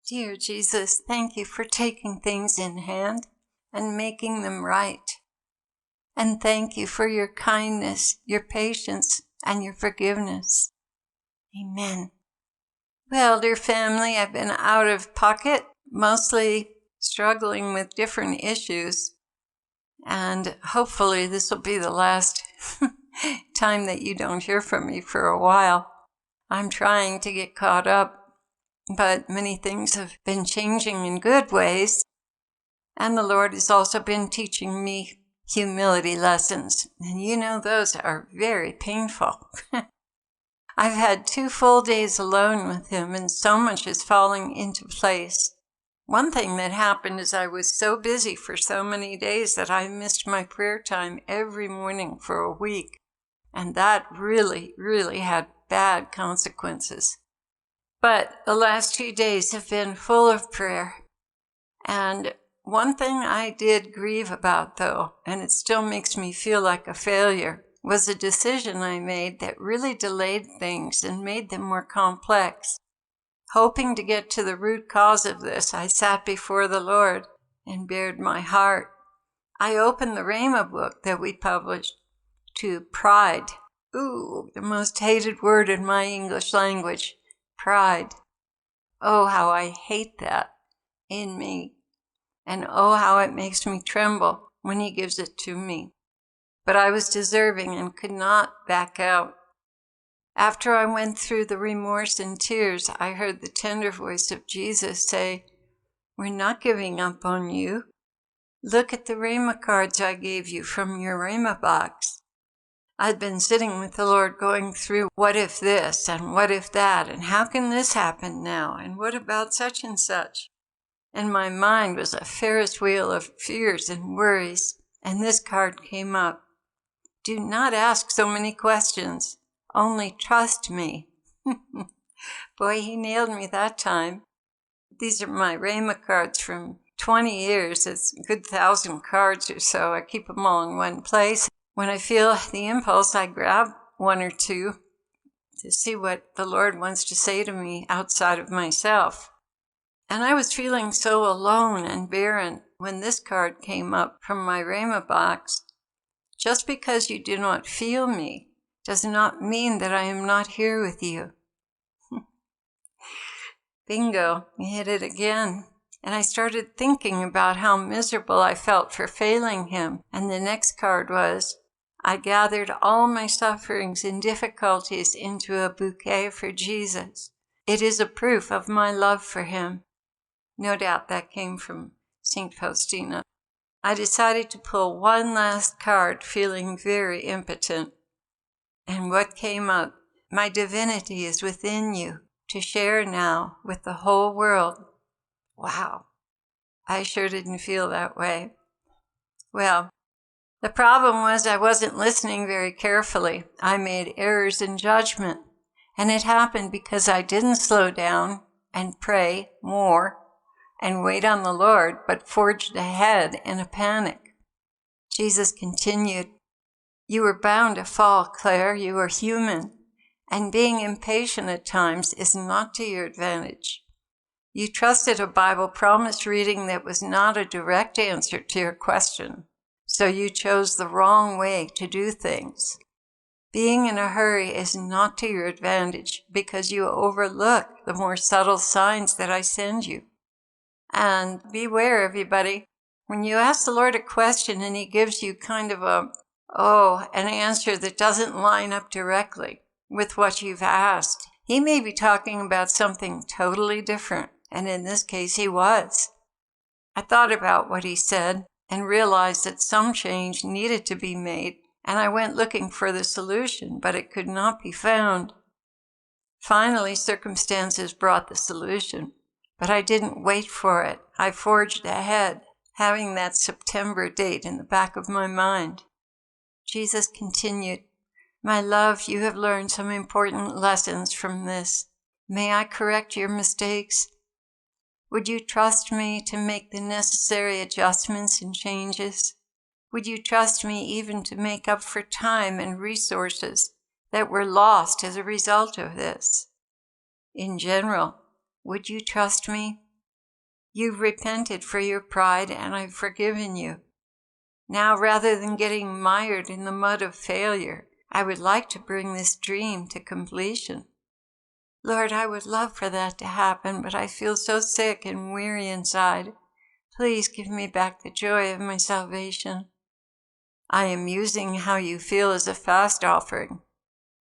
Dear Jesus, thank you for taking things in hand and making them right. And thank you for your kindness, your patience, and your forgiveness. Amen. Well, dear family, I've been out of pocket, mostly struggling with different issues. And hopefully this will be the last time that you don't hear from me for a while. I'm trying to get caught up. But many things have been changing in good ways. And the Lord has also been teaching me humility lessons. And you know, those are very painful. I've had 2 full days alone with him, and so much is falling into place. One thing that happened is I was so busy for so many days that I missed my prayer time every morning for a week. And that really, really had bad consequences. But the last few days have been full of prayer. And one thing I did grieve about, though, and it still makes me feel like a failure, was a decision I made that really delayed things and made them more complex. Hoping to get to the root cause of this, I sat before the Lord and bared my heart. I opened the Rhema book that we published to pride. Ooh, the most hated word in my English language. Pride. Oh, how I hate that in me. And oh, how it makes me tremble when he gives it to me. But I was deserving and could not back out. After I went through the remorse and tears, I heard the tender voice of Jesus say, "We're not giving up on you. Look at the Rhema cards I gave you from your Rhema box." I'd been sitting with the Lord going through what if this and what if that and how can this happen now and what about such and such. And my mind was a Ferris wheel of fears and worries. And this card came up. Do not ask so many questions. Only trust me. Boy, he nailed me that time. These are my Rhema cards from 20 years. It's a good 1,000 cards or so. I keep them all in one place. When I feel the impulse, I grab 1 or 2 to see what the Lord wants to say to me outside of myself. And I was feeling so alone and barren when this card came up from my Rhema box. Just because you do not feel me does not mean that I am not here with you. Bingo, you hit it again. And I started thinking about how miserable I felt for failing him. And the next card was, I gathered all my sufferings and difficulties into a bouquet for Jesus. It is a proof of my love for him. No doubt that came from St. Faustina. I decided to pull one last card, feeling very impotent. And what came up? My divinity is within you to share now with the whole world. Wow, I sure didn't feel that way. Well, the problem was I wasn't listening very carefully. I made errors in judgment, and it happened because I didn't slow down and pray more and wait on the Lord, but forged ahead in a panic. Jesus continued, "You were bound to fall, Clare. You are human, and being impatient at times is not to your advantage. You trusted a Bible promise reading that was not a direct answer to your question. So you chose the wrong way to do things. Being in a hurry is not to your advantage because you overlook the more subtle signs that I send you. And beware, everybody, when you ask the Lord a question and he gives you kind of an answer that doesn't line up directly with what you've asked, he may be talking about something totally different. And in this case, he was. I thought about what he said and realized that some change needed to be made, and I went looking for the solution, but it could not be found. Finally, circumstances brought the solution, but I didn't wait for it. I forged ahead, having that September date in the back of my mind. Jesus continued, "My love, you have learned some important lessons from this. May I correct your mistakes? Would you trust me to make the necessary adjustments and changes? Would you trust me even to make up for time and resources that were lost as a result of this? In general, would you trust me? You've repented for your pride, and I've forgiven you. Now, rather than getting mired in the mud of failure, I would like to bring this dream to completion. Lord, I would love for that to happen, but I feel so sick and weary inside. Please give me back the joy of my salvation. I am using how you feel as a fast offering.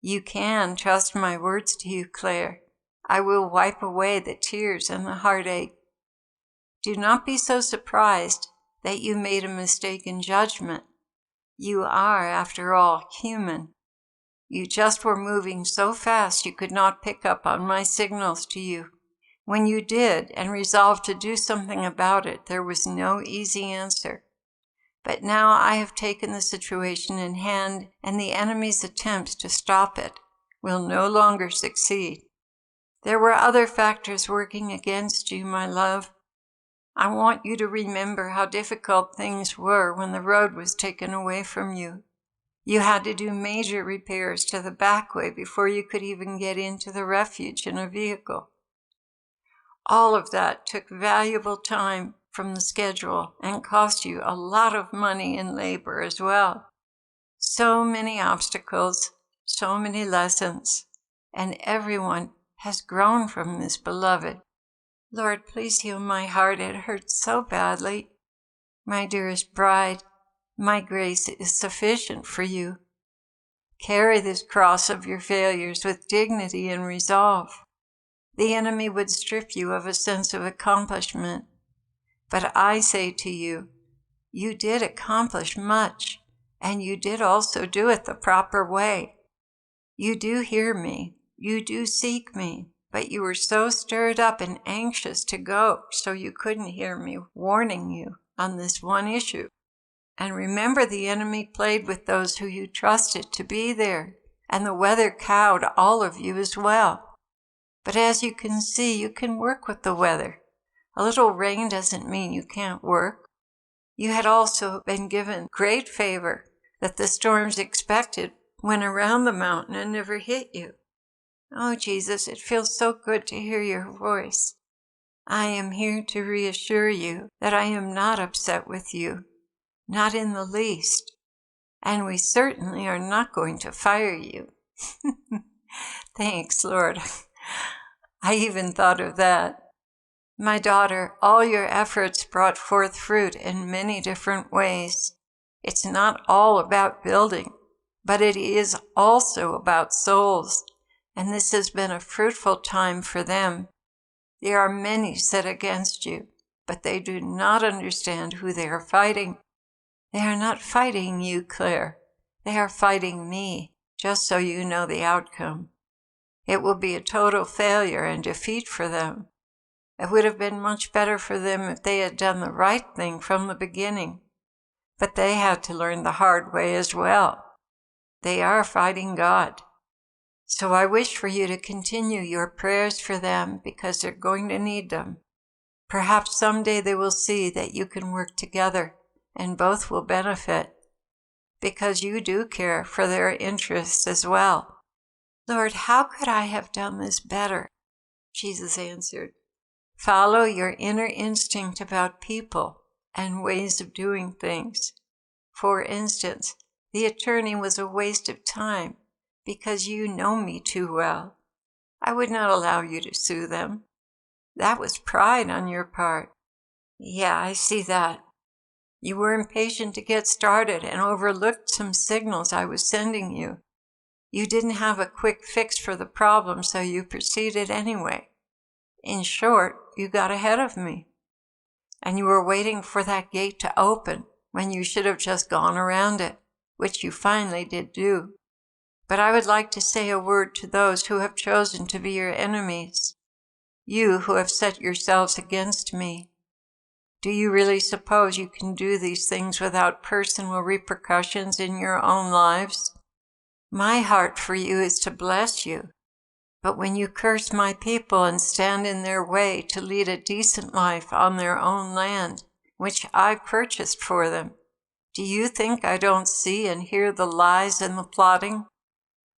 You can trust my words to you, Clare. I will wipe away the tears and the heartache. Do not be so surprised that you made a mistake in judgment. You are, after all, human. You just were moving so fast you could not pick up on my signals to you. When you did and resolved to do something about it, there was no easy answer. But now I have taken the situation in hand, and the enemy's attempts to stop it will no longer succeed. There were other factors working against you, my love. I want you to remember how difficult things were when the road was taken away from you. You had to do major repairs to the back way before you could even get into the refuge in a vehicle. All of that took valuable time from the schedule and cost you a lot of money and labor as well. So many obstacles, so many lessons, and everyone has grown from this, beloved. Lord, please heal my heart. It hurts so badly. My dearest bride, my grace is sufficient for you. Carry this cross of your failures with dignity and resolve. The enemy would strip you of a sense of accomplishment. But I say to you, you did accomplish much, and you did also do it the proper way. You do hear me. You do seek me. But you were so stirred up and anxious to go, so you couldn't hear me warning you on this one issue. And remember, the enemy played with those who you trusted to be there, and the weather cowed all of you as well. But as you can see, you can work with the weather. A little rain doesn't mean you can't work. You had also been given great favor that the storms expected went around the mountain and never hit you. Oh, Jesus, it feels so good to hear your voice. I am here to reassure you that I am not upset with you, not in the least, and we certainly are not going to fire you. Thanks, Lord. I even thought of that. My daughter, all your efforts brought forth fruit in many different ways. It's not all about building, but it is also about souls. And this has been a fruitful time for them. There are many set against you, but they do not understand who they are fighting. They are not fighting you, Clare. They are fighting me, just so you know the outcome. It will be a total failure and defeat for them. It would have been much better for them if they had done the right thing from the beginning. But they had to learn the hard way as well. They are fighting God. So I wish for you to continue your prayers for them because they're going to need them. Perhaps someday they will see that you can work together and both will benefit because you do care for their interests as well. Lord, how could I have done this better? Jesus answered, follow your inner instinct about people and ways of doing things. For instance, the attorney was a waste of time because you know me too well. I would not allow you to sue them. That was pride on your part. Yeah, I see that. You were impatient to get started and overlooked some signals I was sending you. You didn't have a quick fix for the problem, so you proceeded anyway. In short, you got ahead of me. And you were waiting for that gate to open when you should have just gone around it, which you finally did do. But I would like to say a word to those who have chosen to be your enemies, you who have set yourselves against me. Do you really suppose you can do these things without personal repercussions in your own lives? My heart for you is to bless you. But when you curse my people and stand in their way to lead a decent life on their own land, which I purchased for them, do you think I don't see and hear the lies and the plotting?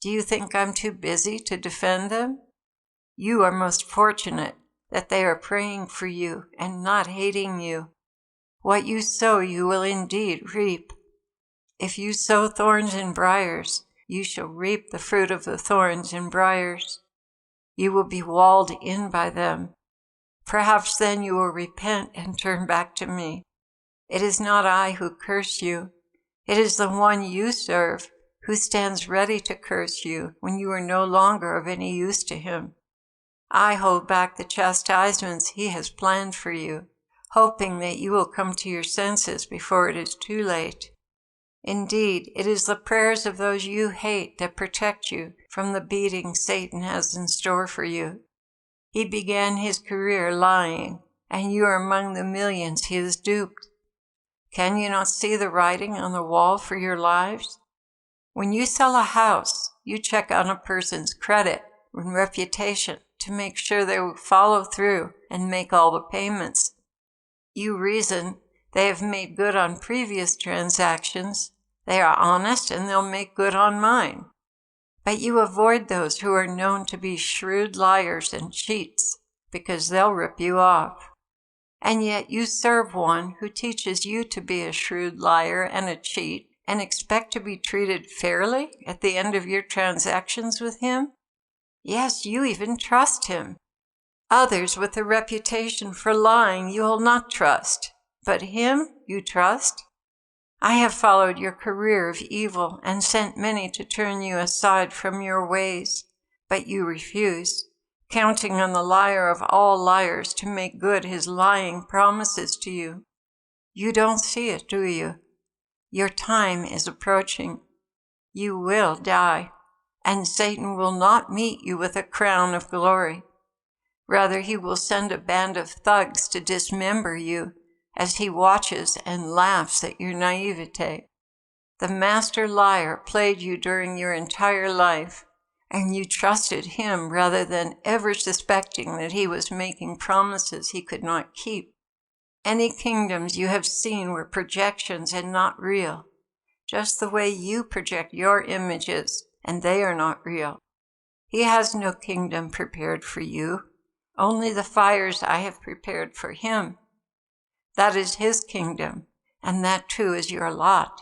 Do you think I'm too busy to defend them? You are most fortunate that they are praying for you and not hating you. What you sow, you will indeed reap. If you sow thorns and briars, you shall reap the fruit of the thorns and briars. You will be walled in by them. Perhaps then you will repent and turn back to me. It is not I who curse you. It is the one you serve who stands ready to curse you when you are no longer of any use to him. I hold back the chastisements he has planned for you, hoping that you will come to your senses before it is too late. Indeed, it is the prayers of those you hate that protect you from the beating Satan has in store for you. He began his career lying, and you are among the millions he has duped. Can you not see the writing on the wall for your lives? When you sell a house, you check on a person's credit and reputation to make sure they will follow through and make all the payments. You reason they have made good on previous transactions, they are honest, and they'll make good on mine. But you avoid those who are known to be shrewd liars and cheats, because they'll rip you off. And yet you serve one who teaches you to be a shrewd liar and a cheat, and expect to be treated fairly at the end of your transactions with him? Yes, you even trust him. Others with a reputation for lying you will not trust, but him you trust. I have followed your career of evil and sent many to turn you aside from your ways, but you refuse, counting on the liar of all liars to make good his lying promises to you. You don't see it, do you? Your time is approaching. You will die, and Satan will not meet you with a crown of glory. Rather, he will send a band of thugs to dismember you as he watches and laughs at your naivete. The master liar played you during your entire life, and you trusted him rather than ever suspecting that he was making promises he could not keep. Any kingdoms you have seen were projections and not real, just the way you project your images, and they are not real. He has no kingdom prepared for you, only the fires I have prepared for him. That is his kingdom, and that too is your lot.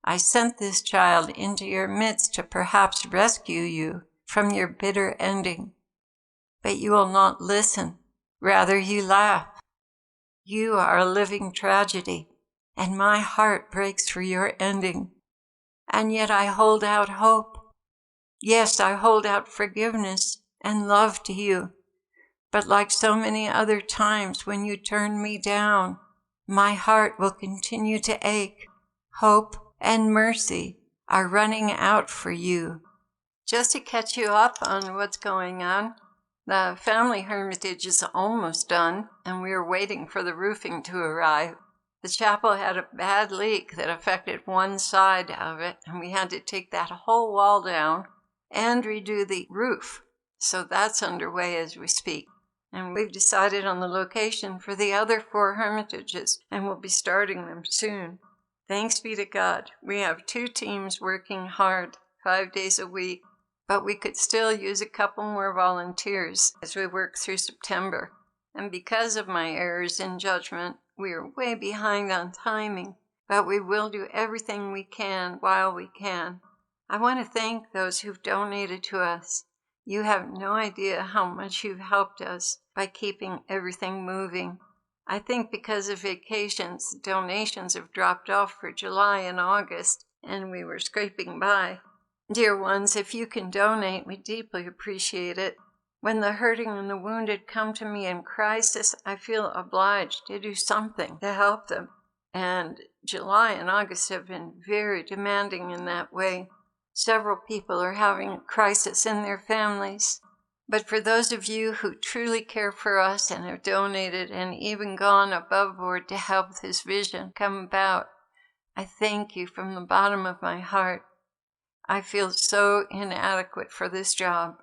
I sent this child into your midst to perhaps rescue you from your bitter ending. But you will not listen. Rather, you laugh. You are a living tragedy, and my heart breaks for your ending. And yet I hold out hope. Yes, I hold out forgiveness and love to you. But like so many other times when you turned me down, my heart will continue to ache. Hope and mercy are running out for you. Just to catch you up on what's going on, the family hermitage is almost done, and we are waiting for the roofing to arrive. The chapel had a bad leak that affected one side of it, and we had to take that whole wall down and redo the roof. So that's underway as we speak. And we've decided on the location for the other 4 hermitages, and we'll be starting them soon. Thanks be to God. We have 2 teams working hard, 5 days a week, but we could still use a couple more volunteers as we work through September. And because of my errors in judgment, we are way behind on timing, but we will do everything we can while we can. I want to thank those who've donated to us. You have no idea how much you've helped us by keeping everything moving. I think because of vacations, donations have dropped off for July and August, and we were scraping by. Dear ones, if you can donate, we deeply appreciate it. When the hurting and the wounded come to me in crisis, I feel obliged to do something to help them. And July and August have been very demanding in that way. Several people are having a crisis in their families. But for those of you who truly care for us and have donated and even gone above board to help this vision come about, I thank you from the bottom of my heart. I feel so inadequate for this job.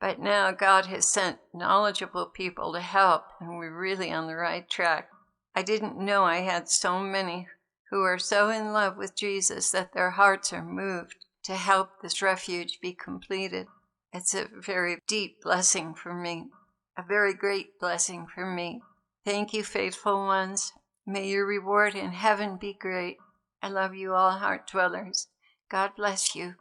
But now God has sent knowledgeable people to help, and we're really on the right track. I didn't know I had so many who are so in love with Jesus that their hearts are moved to help this refuge be completed. It's a very deep blessing for me. a very great blessing for me. Thank you, faithful ones. May your reward in heaven be great. I love you all, heart dwellers. God bless you.